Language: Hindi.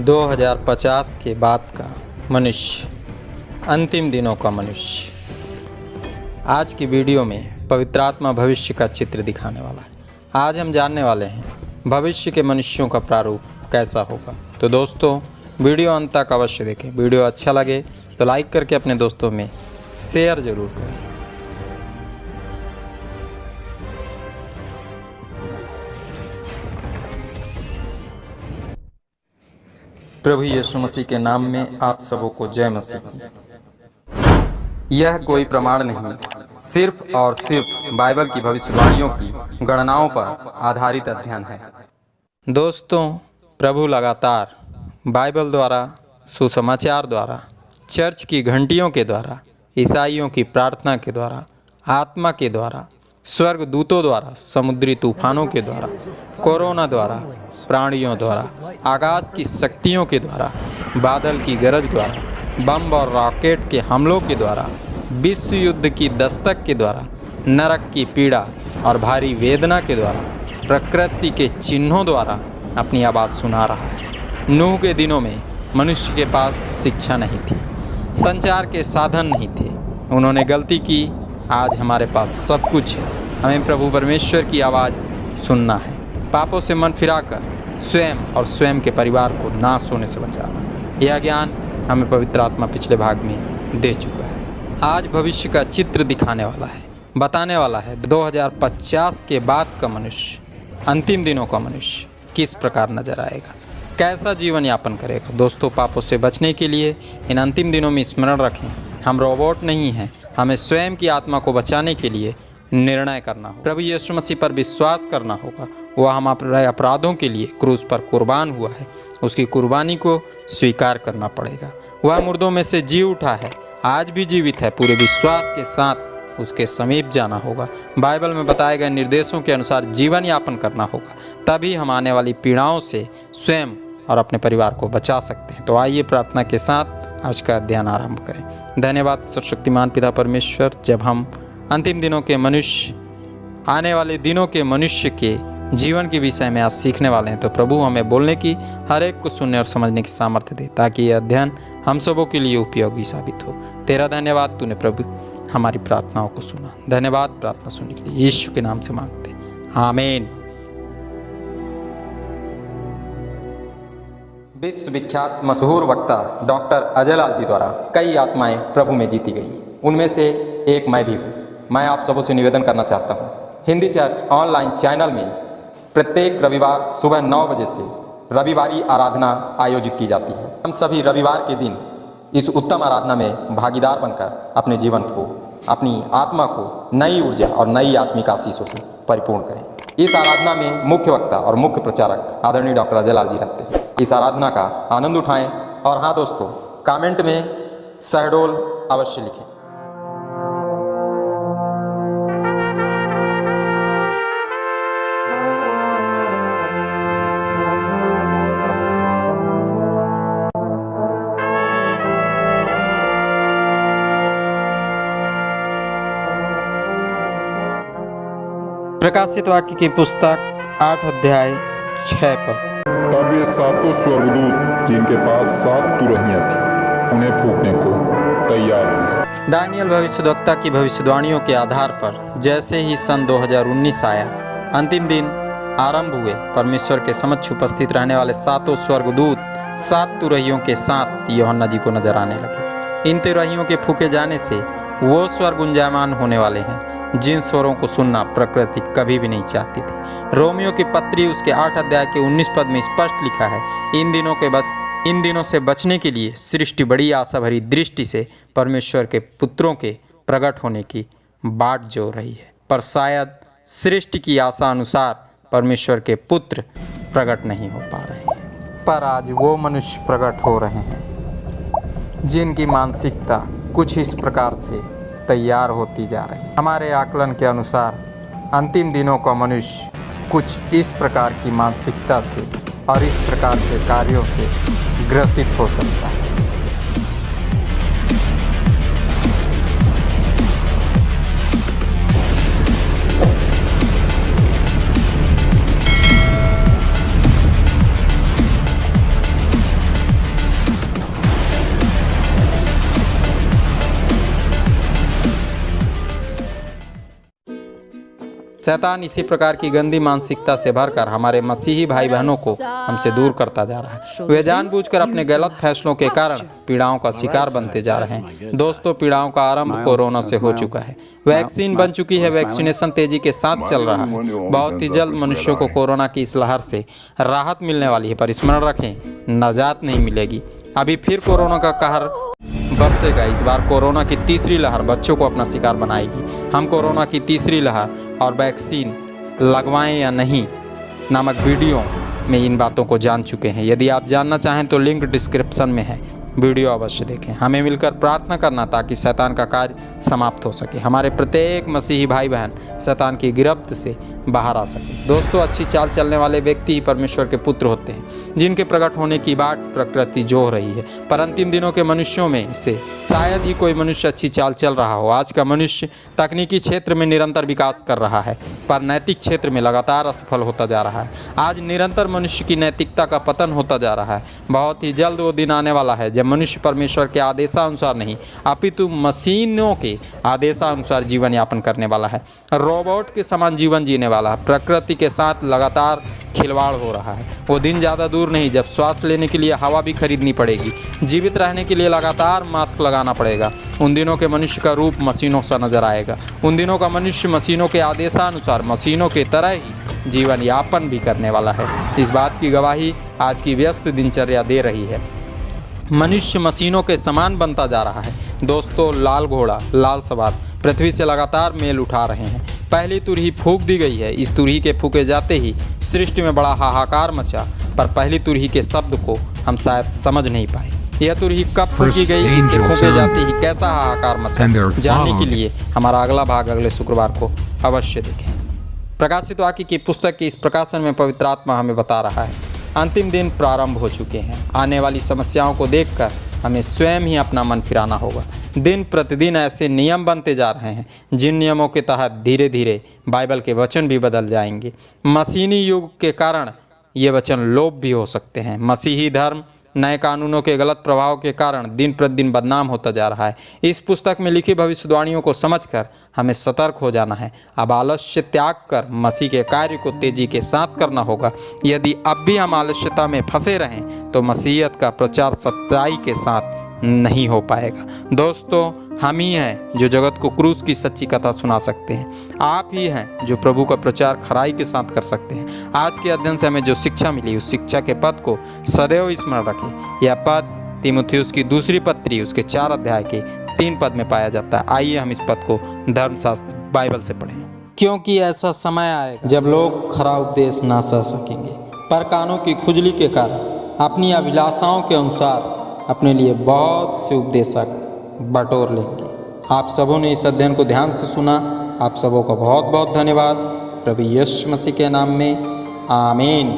2050 के बाद का मनुष्य, अंतिम दिनों का मनुष्य। आज की वीडियो में पवित्र आत्मा भविष्य का चित्र दिखाने वाला है। आज हम जानने वाले हैं भविष्य के मनुष्यों का प्रारूप कैसा होगा। तो दोस्तों, वीडियो अंत तक अवश्य देखें। वीडियो अच्छा लगे तो लाइक करके अपने दोस्तों में शेयर ज़रूर करें। प्रभु यीशु मसीह के नाम में आप सबों को जय मसीह। यह कोई प्रमाण नहीं, सिर्फ और सिर्फ बाइबल की भविष्यवाणियों की गणनाओं पर आधारित अध्ययन है। दोस्तों, प्रभु लगातार बाइबल द्वारा, सुसमाचार द्वारा, चर्च की घंटियों के द्वारा, ईसाइयों की प्रार्थना के द्वारा, आत्मा के द्वारा, स्वर्ग दूतों द्वारा, समुद्री तूफानों के द्वारा, कोरोना द्वारा, प्राणियों द्वारा, आकाश की शक्तियों के द्वारा, बादल की गरज द्वारा, बम और रॉकेट के हमलों के द्वारा, विश्व युद्ध की दस्तक के द्वारा, नरक की पीड़ा और भारी वेदना के द्वारा, प्रकृति के चिन्हों द्वारा अपनी आवाज़ सुना रहा है। नूह के दिनों में मनुष्य के पास शिक्षा नहीं थी, संचार के साधन नहीं थे, उन्होंने गलती की। आज हमारे पास सब कुछ है। हमें प्रभु परमेश्वर की आवाज़ सुनना है, पापों से मन फिराकर स्वयं और स्वयं के परिवार को नाश होने से बचाना। यह ज्ञान हमें पवित्र आत्मा पिछले भाग में दे चुका है। आज भविष्य का चित्र दिखाने वाला है, बताने वाला है 2050 के बाद का मनुष्य, अंतिम दिनों का मनुष्य किस प्रकार नजर आएगा, कैसा जीवन यापन करेगा। दोस्तों, पापों से बचने के लिए इन अंतिम दिनों में स्मरण रखें, हम रोबोट नहीं हैं। हमें स्वयं की आत्मा को बचाने के लिए निर्णय करना होगा, प्रभु यीशु मसीह पर विश्वास करना होगा। वह हमारे अपराधों के लिए क्रूस पर कुर्बान हुआ है, उसकी कुर्बानी को स्वीकार करना पड़ेगा। वह मुर्दों में से जी उठा है, आज भी जीवित है। पूरे विश्वास के साथ उसके समीप जाना होगा। बाइबल में बताए गए निर्देशों के अनुसार जीवन यापन करना होगा, तभी हम आने वाली पीड़ाओं से स्वयं और अपने परिवार को बचा सकते हैं। तो आइए प्रार्थना के साथ आज का अध्ययन आरंभ करें। धन्यवाद सर्वशक्तिमान पिता परमेश्वर, जब हम अंतिम दिनों के मनुष्य, आने वाले दिनों के मनुष्य के जीवन के विषय में आज सीखने वाले हैं, तो प्रभु हमें बोलने की, हर एक को सुनने और समझने की सामर्थ्य दे, ताकि यह अध्ययन हम सबों के लिए उपयोगी साबित हो। तेरा धन्यवाद, तूने प्रभु हमारी प्रार्थनाओं को सुना। धन्यवाद प्रार्थना सुनने के लिए, यीशु के नाम से मांगते, आमीन। विश्वविख्यात मशहूर वक्ता डॉक्टर अजयलाल जी द्वारा कई आत्माएं प्रभु में जीती गई, उनमें से एक मैं भी हूँ। मैं आप सबों से निवेदन करना चाहता हूँ, हिंदी चर्च ऑनलाइन चैनल में प्रत्येक रविवार सुबह 9 बजे से रविवारी आराधना आयोजित की जाती है। हम सभी रविवार के दिन इस उत्तम आराधना में भागीदार बनकर अपने जीवन को, अपनी आत्मा को नई ऊर्जा और नई आत्मिक आशीषों से परिपूर्ण करें। इस आराधना में मुख्य वक्ता और मुख्य प्रचारक आदरणीय डॉक्टर अजयलाल जी रहते हैं। इस आराधना का आनंद उठाएं। और हाँ दोस्तों, कमेंट में शहडोल अवश्य लिखें। प्रकाशित वाक्य की पुस्तक 8 अध्याय 6 पद। तब ये सातों स्वर्गदूत जिनके पास 7 तुरहियां थी, उन्हें फूंकने को तैयार हुए। दानियल भविष्यद्वक्ता की भविष्यवाणियों के आधार पर जैसे ही सन 2019 आया, अंतिम दिन आरंभ हुए, परमेश्वर के समक्ष उपस्थित रहने वाले सातों स्वर्गदूत 7 तुरहियों के साथ यूहन्ना जी को नजर आने लगे। इन तुरहियों के फूके जाने से वो स्वर गुंजायमान होने वाले हैं जिन स्वरों को सुनना प्रकृति कभी भी नहीं चाहती थी। रोमियो की पत्री उसके 8 अध्याय के 19 पद में स्पष्ट लिखा है, इन दिनों से बचने के लिए सृष्टि बड़ी आशा भरी दृष्टि से परमेश्वर के पुत्रों के प्रकट होने की बाट जोह रही है, पर शायद सृष्टि की आशा अनुसार परमेश्वर के पुत्र प्रकट नहीं हो पा रहे हैं। पर आज वो मनुष्य प्रकट हो रहे हैं जिनकी मानसिकता कुछ इस प्रकार से तैयार होती जा रही है। हमारे आकलन के अनुसार अंतिम दिनों का मनुष्य कुछ इस प्रकार की मानसिकता से और इस प्रकार के कार्यों से ग्रसित हो सकता है। शैतान इसी प्रकार की गंदी मानसिकता से भरकर हमारे मसीही भाई बहनों को हमसे दूर करता जा रहा है। वे जानबूझकर अपने गलत फैसलों के कारण पीड़ाओं का शिकार बनते जा रहे हैं। दोस्तों, पीड़ाओं का आरंभ कोरोना से हो चुका है। वैक्सीन बन चुकी है, वैक्सीनेशन तेजी के साथ चल रहा है। बहुत ही जल्द मनुष्यों को कोरोना की इस लहर से राहत मिलने वाली है, पर स्मरण रखें, नजात नहीं मिलेगी। अभी फिर कोरोना का कहर बरसेगा। इस बार कोरोना की तीसरी लहर बच्चों को अपना शिकार बनाएगी। हम कोरोना की तीसरी लहर और वैक्सीन लगवाएं या नहीं नामक वीडियो में इन बातों को जान चुके हैं। यदि आप जानना चाहें तो लिंक डिस्क्रिप्शन में है, वीडियो अवश्य देखें। हमें मिलकर प्रार्थना करना ताकि शैतान का कार्य समाप्त हो सके, हमारे प्रत्येक मसीही भाई बहन शैतान की गिरफ्त से बाहर आ सके। दोस्तों, अच्छी चाल चलने वाले व्यक्ति ही परमेश्वर के पुत्र होते हैं, जिनके प्रकट होने की बाट प्रकृति जोह रही है। पर अंतिम दिनों के मनुष्यों में से शायद ही कोई मनुष्य अच्छी चाल चल रहा हो। आज का मनुष्य तकनीकी क्षेत्र में निरंतर विकास कर रहा है, पर नैतिक क्षेत्र में लगातार असफल होता जा रहा है। आज निरंतर मनुष्य की नैतिकता का पतन होता जा रहा है। बहुत ही जल्द वो दिन आने वाला है जब मनुष्य परमेश्वर के आदेशानुसार नहीं, अपितु मशीनों के आदेशानुसार जीवन यापन करने वाला है। रोबोट के समान जीवन जीने वाला है। प्रकृति के साथ लगातार खिलवाड़ हो रहा है। वो दिन ज़्यादा दूर नहीं जब श्वास लेने के लिए हवा भी खरीदनी पड़ेगी, जीवित रहने के लिए लगातार मास्क लगाना पड़ेगा। उन दिनों के मनुष्य का रूप मशीनों सा नजर आएगा। उन दिनों का मनुष्य मशीनों के आदेशानुसार मशीनों के तरह ही जीवन यापन भी करने वाला है। इस बात की गवाही आज की व्यस्त दिनचर्या दे रही है। मनुष्य मशीनों के समान बनता जा रहा है। दोस्तों, लाल घोड़ा, लाल सवार पृथ्वी से लगातार मेल उठा रहे हैं। पहली तुरही फूंक दी गई है। इस तुरही के फूके जाते ही सृष्टि में बड़ा हाहाकार मचा, पर पहली तुरही के शब्द को हम शायद समझ नहीं पाए। यह तुरही कब फूंकी गई, इसके फूके जाते ही कैसा हाहाकार मचा, जानने के लिए हमारा अगला भाग अगले शुक्रवार को अवश्य देखें। प्रकाशित वाक्य की पुस्तक के इस प्रकाशन में पवित्र आत्मा हमें बता रहा है अंतिम दिन प्रारंभ हो चुके हैं। आने वाली समस्याओं को देखकर हमें स्वयं ही अपना मन फिराना होगा। दिन प्रतिदिन ऐसे नियम बनते जा रहे हैं जिन नियमों के तहत धीरे धीरे बाइबल के वचन भी बदल जाएंगे। मशीनी युग के कारण ये वचन लोप भी हो सकते हैं। मसीही धर्म नए कानूनों के गलत प्रभाव के कारण दिन प्रतिदिन बदनाम होता जा रहा है। इस पुस्तक में लिखी भविष्यवाणियों को समझकर हमें सतर्क हो जाना है। अब आलस्य त्याग कर मसीह के कार्य को तेजी के साथ करना होगा। यदि अब भी हम आलस्यता में फंसे रहें तो मसीहत का प्रचार सच्चाई के साथ नहीं हो पाएगा। दोस्तों, हम ही हैं जो जगत को क्रूस की सच्ची कथा सुना सकते हैं। आप ही हैं जो प्रभु का प्रचार खराई के साथ कर सकते हैं। आज के अध्ययन से हमें जो शिक्षा मिली, उस शिक्षा के पद को सदैव स्मरण रखें। यह पद तीमुथियुस की दूसरी पत्री उसके 4 अध्याय के 3 पद में पाया जाता है। आइए हम इस पद को धर्मशास्त्र बाइबल से पढ़ें। क्योंकि ऐसा समय आएगा जब लोग खरा उपदेश ना सह सकेंगे, पर कानों की खुजली के कारण अपनी अभिलाषाओं के अनुसार अपने लिए बहुत से उपदेशक बटोर लेंगे। आप सबों ने इस अध्ययन को ध्यान से सुना। आप सबों का बहुत बहुत धन्यवाद। प्रभु यीशु मसीह के नाम में आमीन।